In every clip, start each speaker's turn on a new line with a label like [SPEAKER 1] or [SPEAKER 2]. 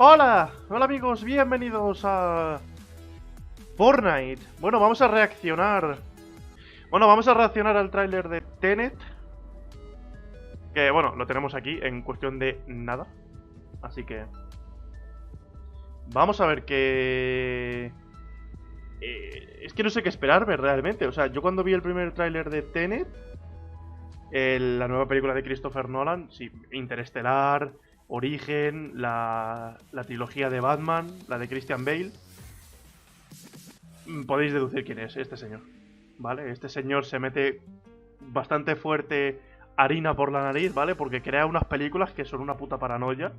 [SPEAKER 1] Hola, hola amigos, bienvenidos a Fortnite. Bueno, vamos a reaccionar. Vamos a reaccionar al tráiler de TENET. Que bueno, lo tenemos aquí en cuestión de nada. Así que vamos a ver qué... es que no sé qué esperarme realmente. O sea, yo cuando vi el primer tráiler de TENET, la nueva película de Christopher Nolan, sí, Interestelar, Origen, la trilogía de Batman, la de Christian Bale, podéis deducir quién es este señor, ¿vale? Este señor se mete bastante fuerte harina por la nariz, ¿vale? Porque crea unas películas que son una puta paranoia.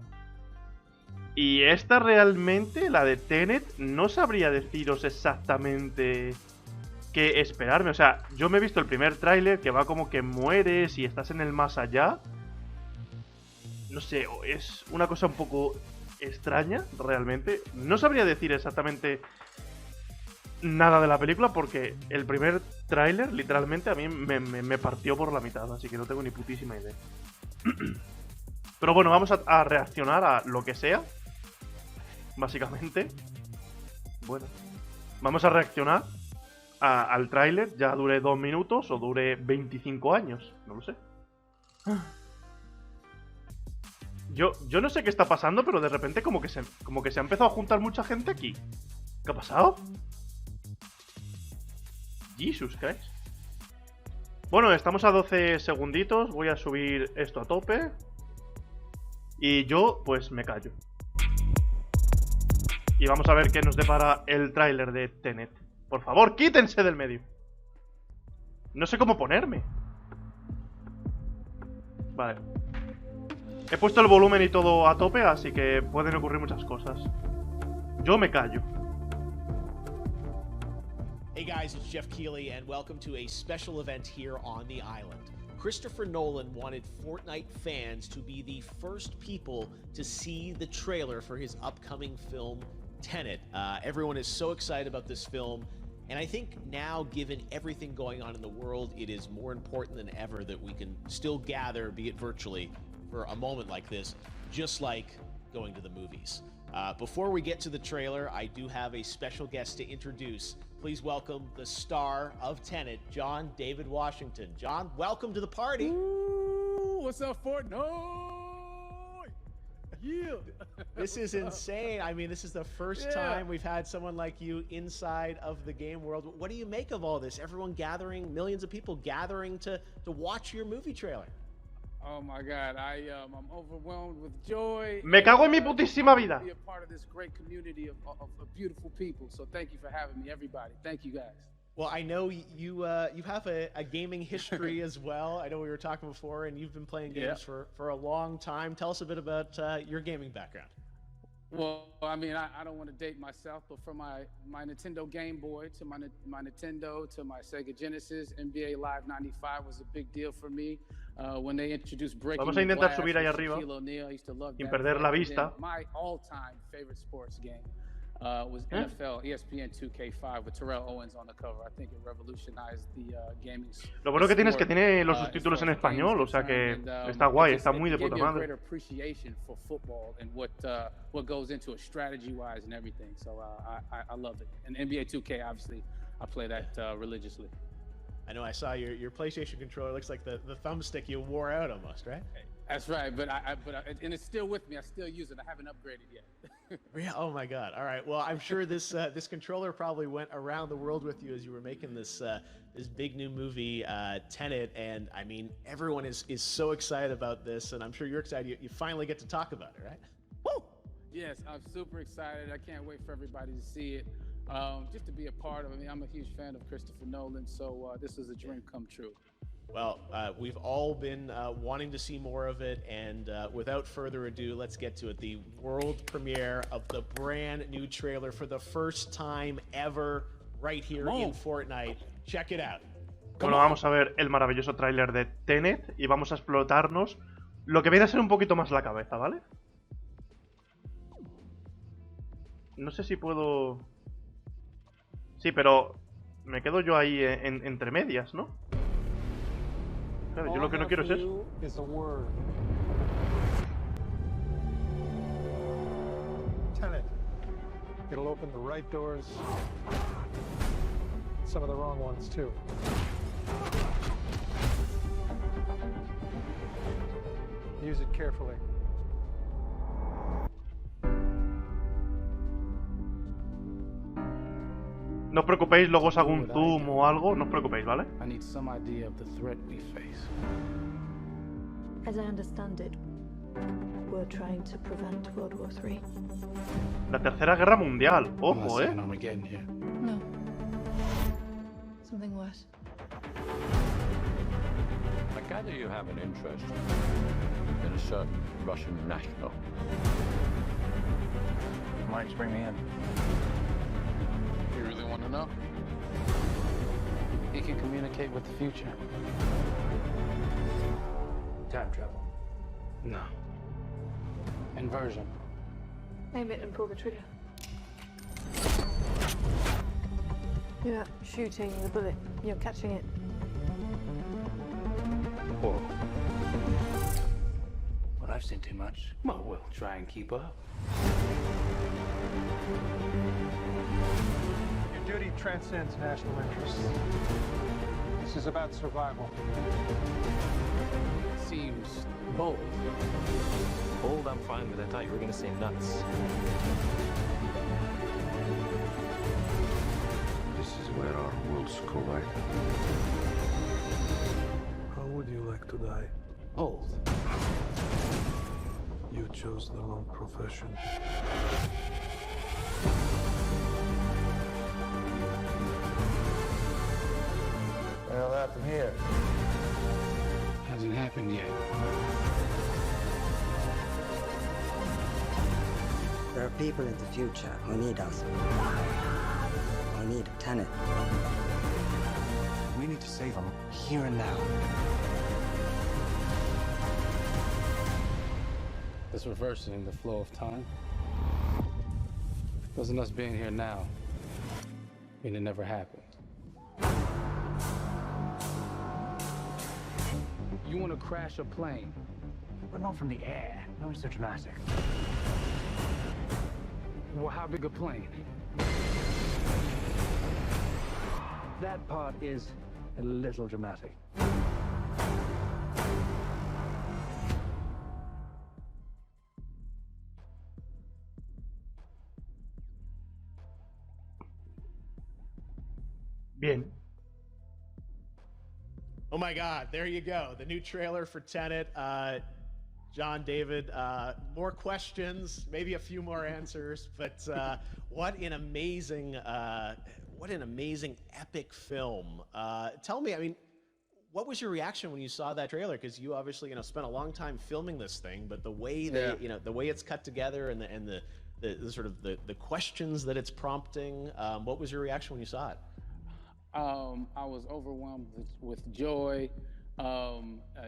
[SPEAKER 1] Y esta realmente, la de TENET, no sabría deciros exactamente qué esperarme. O sea, yo me he visto el primer tráiler que va como que mueres y estás en el más allá. No sé, es una cosa un poco extraña, realmente. No sabría decir exactamente nada de la película porque el primer tráiler, literalmente, a mí me partió por la mitad. Así que no tengo ni putísima idea. Pero bueno, vamos a reaccionar a lo que sea, básicamente. Bueno, vamos a reaccionar al tráiler, ya dure 2 minutos o dure 25 años, no lo sé. Yo no sé qué está pasando, pero de repente como que se ha empezado a juntar mucha gente aquí. ¿Qué ha pasado? Jesus Christ. Bueno, estamos a 12 segunditos. Voy a subir esto a tope. Y yo, pues, me callo. Y vamos a ver qué nos depara el tráiler de TENET. Por favor, quítense del medio. No sé cómo ponerme. Vale. He puesto el volumen y todo a tope, así que pueden ocurrir muchas cosas. Yo me callo.
[SPEAKER 2] Hey guys, it's Jeff Keighley and welcome to a special event here on the island. Christopher Nolan wanted Fortnite fans to be the first people to see the trailer for his upcoming film, TENET. Everyone is so excited about this film, and I think now, given everything going on in the world, it is more important than ever that we can still gather, be it virtually, for a moment like this, just like going to the movies. Before we get to the trailer, I do have a special guest to introduce. Please welcome the star of TENET, John David Washington. John, welcome to the party.
[SPEAKER 3] Ooh, what's up, Fortnite? Yeah.
[SPEAKER 2] This is insane. I mean, this is the first time we've had someone like you inside of the game world. What do you make of all this? Everyone gathering, millions of people gathering to watch your movie trailer.
[SPEAKER 3] Oh my God, I'm overwhelmed with joy.
[SPEAKER 1] Me cago en mi putísima vida.
[SPEAKER 3] Be a part of this great community of beautiful people. So thank you for having me, everybody. Thank you guys.
[SPEAKER 2] Well, I know you have a gaming history as well. I know we were talking before, and you've been playing games for a long time. Tell us a bit about your gaming background.
[SPEAKER 3] Well, I mean, I don't want to date myself, but from my Nintendo Game Boy to my Nintendo to my Sega Genesis, NBA Live 95 was a big deal for me. When they introduced Breaking
[SPEAKER 1] Vamos a intentar
[SPEAKER 3] Glass
[SPEAKER 1] subir ahí
[SPEAKER 3] with
[SPEAKER 1] arriba
[SPEAKER 3] Shaquille O'Neal, I used to love
[SPEAKER 1] sin
[SPEAKER 3] that.
[SPEAKER 1] perder la
[SPEAKER 3] And
[SPEAKER 1] vista.
[SPEAKER 3] then my all-time favorite sports game was NFL ESPN 2K5 with Terrell Owens on the cover. I think it revolutionized the gaming.
[SPEAKER 1] Lo bueno que tiene es que tiene los subtítulos en español, o sea que está guay, está muy de puta madre.
[SPEAKER 3] Appreciation for football and what goes into it strategy-wise and everything. So I love it. And NBA 2K, obviously, I play that religiously.
[SPEAKER 2] I know I saw your PlayStation controller. Looks like the thumbstick you wore out almost, right?
[SPEAKER 3] That's right, but and it's still with me. I still use it. I haven't upgraded yet.
[SPEAKER 2] Yeah. Oh my God. All right. Well, I'm sure this this controller probably went around the world with you as you were making this this big new movie, TENET, and I mean everyone is so excited about this, and I'm sure you're excited. You finally get to talk about it, right? Woo!
[SPEAKER 3] Yes, I'm super excited. I can't wait for everybody to see it. Just to be a part of it. I mean, I'm a huge fan of Christopher Nolan, so this is a dream come true.
[SPEAKER 2] Well, we've all been wanting to see more of it, and without further ado, let's get to it. The world premiere of the brand new trailer for the first time ever right here in Fortnite. Check it out.
[SPEAKER 1] Bueno, vamos a ver el maravilloso tráiler de TENET y vamos a explotarnos lo que viene a ser un poquito más la cabeza, ¿vale? No sé si puedo... Sí, pero me quedo yo ahí entre medias, ¿no? Claro, yo lo que no quiero es eso.
[SPEAKER 4] It'll open the right doors, some of the wrong ones too. Use it carefully.
[SPEAKER 1] No os preocupéis, luego os hago un zoom o algo, no os preocupéis, ¿vale?
[SPEAKER 3] I need some idea of the threat we face.
[SPEAKER 5] As I understand it, we're trying to prevent World War III.
[SPEAKER 1] La Tercera Guerra Mundial, ojo,
[SPEAKER 3] Armageddon here.
[SPEAKER 5] No. Something worse.
[SPEAKER 6] I gather you have an interest in a certain Russian national.
[SPEAKER 7] Mike's bring me in.
[SPEAKER 3] You really want to know? He can communicate with the future.
[SPEAKER 7] Time travel.
[SPEAKER 3] No. Inversion.
[SPEAKER 5] Aim it and pull the trigger. You're not shooting the bullet, you're catching it.
[SPEAKER 7] Whoa. Well, I've seen too much. Well, we'll try and keep up.
[SPEAKER 4] Your duty transcends national interests. This is about survival.
[SPEAKER 3] Seems bold.
[SPEAKER 8] Bold, I'm fine with it. I thought you were gonna say nuts.
[SPEAKER 9] This is where our worlds collide.
[SPEAKER 4] How would you like to die?
[SPEAKER 3] Old.
[SPEAKER 4] You chose the wrong profession.
[SPEAKER 7] Well, happened here.
[SPEAKER 3] Hasn't happened yet.
[SPEAKER 10] There are people in the future who need us. Who need TENET.
[SPEAKER 7] We need to save them here and now.
[SPEAKER 3] It's reversing the flow of time. Doesn't us being here now mean it never happened? You want to crash a plane?
[SPEAKER 7] But not from the air. No, it's so dramatic.
[SPEAKER 3] Well, how big a plane?
[SPEAKER 7] That part is a little dramatic.
[SPEAKER 1] Bien.
[SPEAKER 2] Oh my God, there you go. The new trailer for Tenet. John, David, more questions, maybe a few more answers, but what an amazing epic film. Tell me, I mean, what was your reaction when you saw that trailer? Because you obviously, spent a long time filming this thing, but the way that, the way it's cut together and the sort of the questions that it's prompting, what was your reaction when you saw it?
[SPEAKER 3] I was overwhelmed with joy,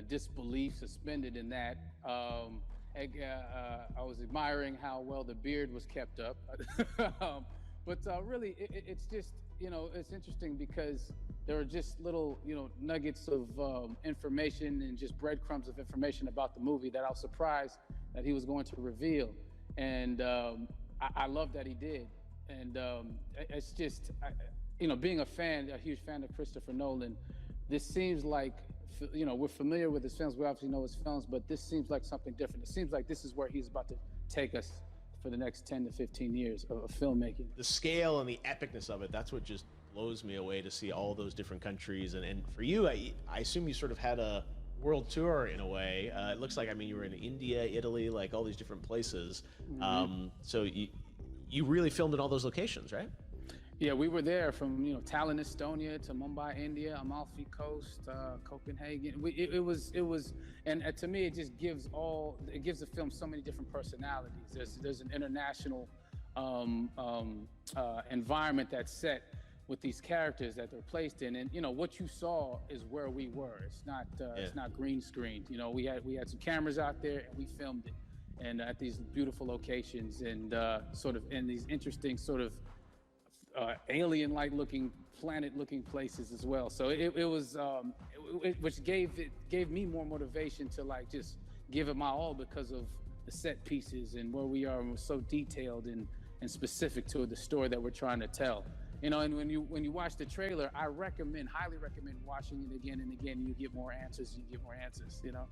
[SPEAKER 3] disbelief suspended in that. I was admiring how well the beard was kept up. But really, it's just, it's interesting because there are just little, nuggets of information and just breadcrumbs of information about the movie that I was surprised that he was going to reveal. And I love that he did. And it's just, being a huge fan of Christopher Nolan, this seems like, we're familiar with his films, we obviously know his films, but this seems like something different. It seems like this is where he's about to take us for the next 10 to 15 years of filmmaking.
[SPEAKER 2] The scale and the epicness of it, that's what just blows me away, to see all those different countries. And for you, I assume you sort of had a world tour in a way. It looks like, you were in India, Italy, like all these different places.
[SPEAKER 3] Mm-hmm.
[SPEAKER 2] So you really filmed in all those locations, right?
[SPEAKER 3] Yeah, we were there from Tallinn, Estonia, to Mumbai, India, Amalfi Coast, Copenhagen. It was, and to me, it just gives the film so many different personalities. There's an international environment that's set with these characters that they're placed in, and what you saw is where we were. It's not green screened. We had some cameras out there and we filmed it, and at these beautiful locations and sort of in these interesting sort of alien-like looking, planet-looking places as well. So it was, which gave me more motivation to just give it my all because of the set pieces and where we are, and we're so detailed and and specific to the story that we're trying to tell. You know, and when you watch the trailer, I highly recommend watching it again and again. You get more answers. You know.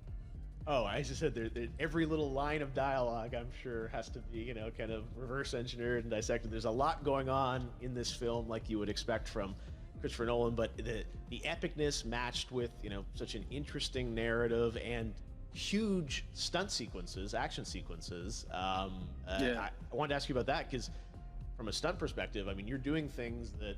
[SPEAKER 2] Oh, as I said, every little line of dialogue, I'm sure, has to be, you know, kind of reverse engineered and dissected. There's a lot going on in this film, like you would expect from Christopher Nolan, but the epicness matched with, you know, such an interesting narrative and huge stunt sequences, action sequences. I wanted to ask you about that because, from a stunt perspective, I mean, you're doing things that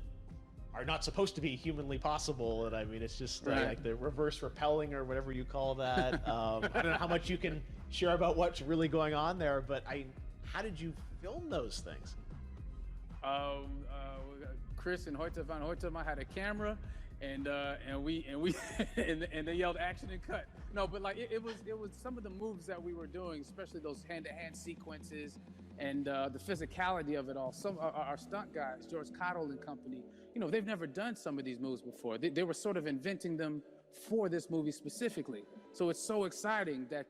[SPEAKER 2] are not supposed to be humanly possible, and I mean, it's just like the reverse rappelling or whatever you call that. I don't know how much you can share about what's really going on there, but how did you film those things?
[SPEAKER 3] Chris and Hoyte van Hoytema had a camera, and they yelled action and cut. No, but like it was some of the moves that we were doing, especially those hand-to-hand sequences, and the physicality of it all. Some our stunt guys, George Cottle and company, you know, they've never done some of these moves before. They were sort of inventing them for this movie specifically. So it's so exciting that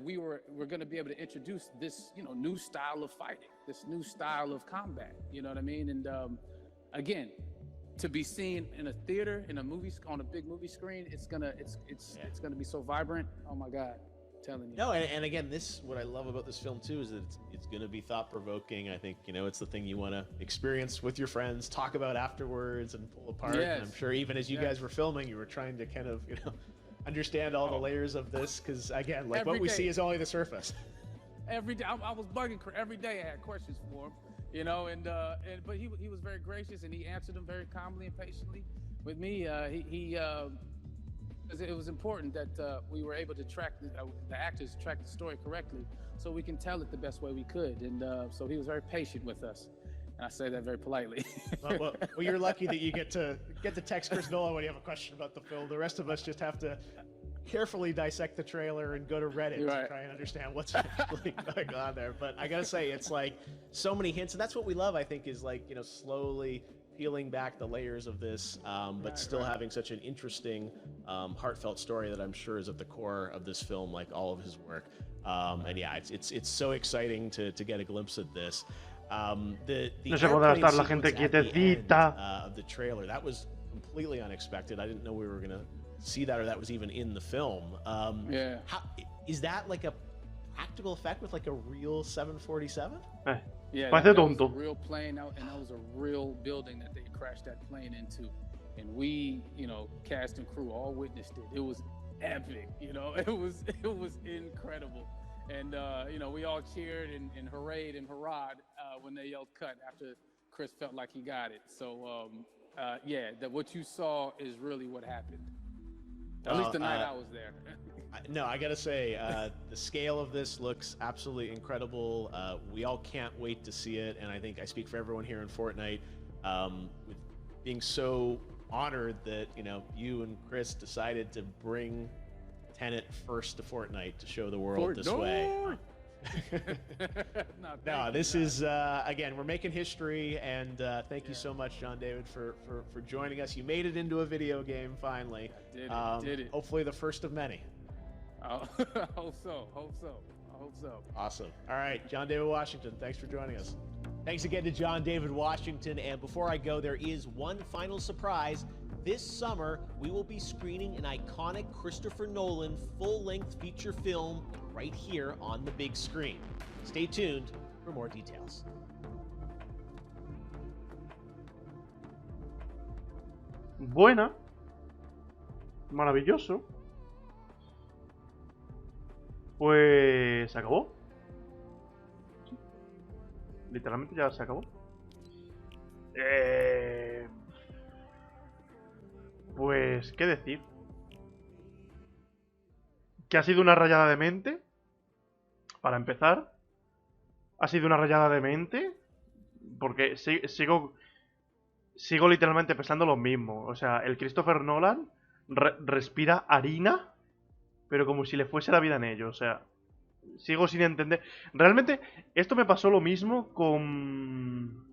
[SPEAKER 3] we're going to be able to introduce this, you know, new style of fighting, this new style of combat. You know what I mean? And again, to be seen in a theater, in a movie, on a big movie screen, it's gonna be so vibrant. Oh my God. Telling you.
[SPEAKER 2] No, and again, what I love about this film too is that it's going to be thought-provoking. I think, you know, it's the thing you want to experience with your friends, talk about afterwards, and pull apart.
[SPEAKER 3] Yes.
[SPEAKER 2] And I'm sure even as you guys were filming, you were trying to kind of, you know, understand all the layers of this, because again, like what we see is only the surface.
[SPEAKER 3] Every day, I was bugging every day. I had questions for him, you know, but he was very gracious, and he answered them very calmly and patiently. With me, it was important that we were able to track the actors track the story correctly, so we can tell it the best way we could. And so he was very patient with us, and I say that very politely.
[SPEAKER 2] well, you're lucky that you get to text Chris Nolan when you have a question about the film. The rest of us just have to carefully dissect the trailer and go to Reddit to try and understand what's really going on there. But I gotta say, it's like so many hints, and that's what we love. I think is like, you know, slowly peeling back the layers of this, but still having such an interesting, heartfelt story that I'm sure is at the core of this film, like all of his work. And yeah, it's so exciting to get a glimpse of this. The
[SPEAKER 1] no se podrá estar la gente quietecita.
[SPEAKER 2] Of the trailer, that was completely unexpected. I didn't know we were gonna see that, or that was even in the film. Is that like a practical effect with like a real 747?
[SPEAKER 3] Yeah, that was a real plane out, and that was a real building that they crashed that plane into. And we, you know, cast and crew all witnessed it. It was epic, you know. It was incredible. And you know, we all cheered and hurrayed and hurrahed when they yelled cut after Chris felt like he got it. So yeah, that what you saw is really what happened. At least the night I was there.
[SPEAKER 2] No, I gotta say, the scale of this looks absolutely incredible. We all can't wait to see it, and I think I speak for everyone here in Fortnite, with being so honored that, you know, you and Chris decided to bring TENET first to Fortnite to show the world this way. No, this is again, we're making history, and thank you so much, John David, for joining us. You made it into a video game finally.
[SPEAKER 3] I did it.
[SPEAKER 2] Hopefully the first of many.
[SPEAKER 3] Hope so.
[SPEAKER 2] Awesome. All right, John David Washington, thanks for joining us. Thanks again to John David Washington. And before I go, there is one final surprise. This summer, we will be screening an iconic Christopher Nolan full-length feature film right here on the big screen. Stay tuned for more details.
[SPEAKER 1] Buena. Maravilloso. Pues se acabó. Literalmente ya se acabó. Pues, ¿qué decir? Que ha sido una rayada de mente. Para empezar, ha sido una rayada de mente. Porque sigo literalmente pensando lo mismo. O sea, el Christopher Nolan respira harina, pero como si le fuese la vida en ello. O sea, sigo sin entender. Realmente, esto me pasó lo mismo con...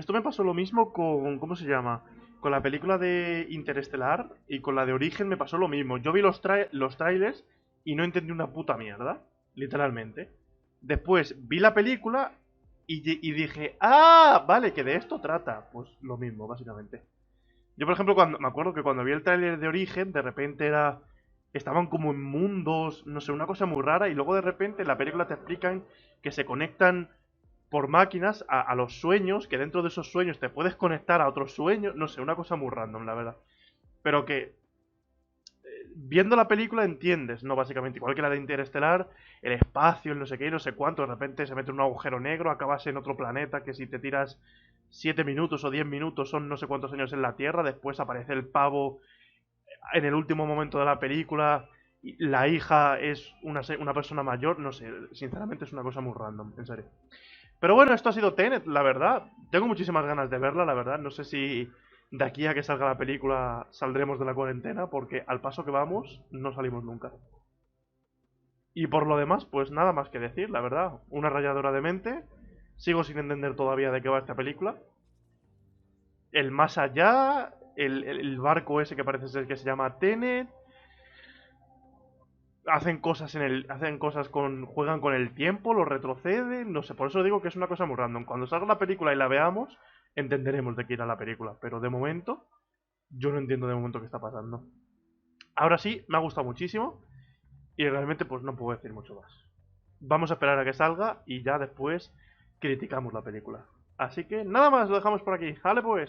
[SPEAKER 1] ¿Cómo se llama? Con la película de Interestelar y con la de Origen me pasó lo mismo. Yo vi los trailers y no entendí una puta mierda. Literalmente. Después vi la película y dije, ¡ah! Vale, que de esto trata. Pues lo mismo, básicamente. Yo, por ejemplo, me acuerdo que cuando vi el tráiler de Origen, de repente estaban como en mundos, no sé, una cosa muy rara, y luego de repente en la película te explican que se conectan por máquinas a los sueños, que dentro de esos sueños te puedes conectar a otros sueños, no sé, una cosa muy random, la verdad. Pero que viendo la película entiendes, ¿no? Básicamente, igual que la de Interestelar, el espacio, el no sé qué, no sé cuánto, de repente se mete en un agujero negro, acabas en otro planeta, que si te tiras 7 minutos o 10 minutos son no sé cuántos años en la Tierra, después aparece el pavo en el último momento de la película, la hija es una persona mayor, no sé, sinceramente es una cosa muy random, en serio. Pero bueno, esto ha sido Tenet, la verdad. Tengo muchísimas ganas de verla, la verdad. No sé si de aquí a que salga la película saldremos de la cuarentena, porque al paso que vamos, no salimos nunca. Y por lo demás, pues nada más que decir, la verdad. Una rayadora de mente. Sigo sin entender todavía de qué va esta película. El más allá, el barco ese que parece ser que se llama Tenet. Hacen cosas juegan con el tiempo, lo retroceden, no sé, por eso digo que es una cosa muy random. Cuando salga la película y la veamos, entenderemos de qué irá la película, pero de momento, yo no entiendo de momento qué está pasando. Ahora sí, me ha gustado muchísimo y realmente pues no puedo decir mucho más. Vamos a esperar a que salga y ya después criticamos la película. Así que nada más, lo dejamos por aquí. ¡Vale pues!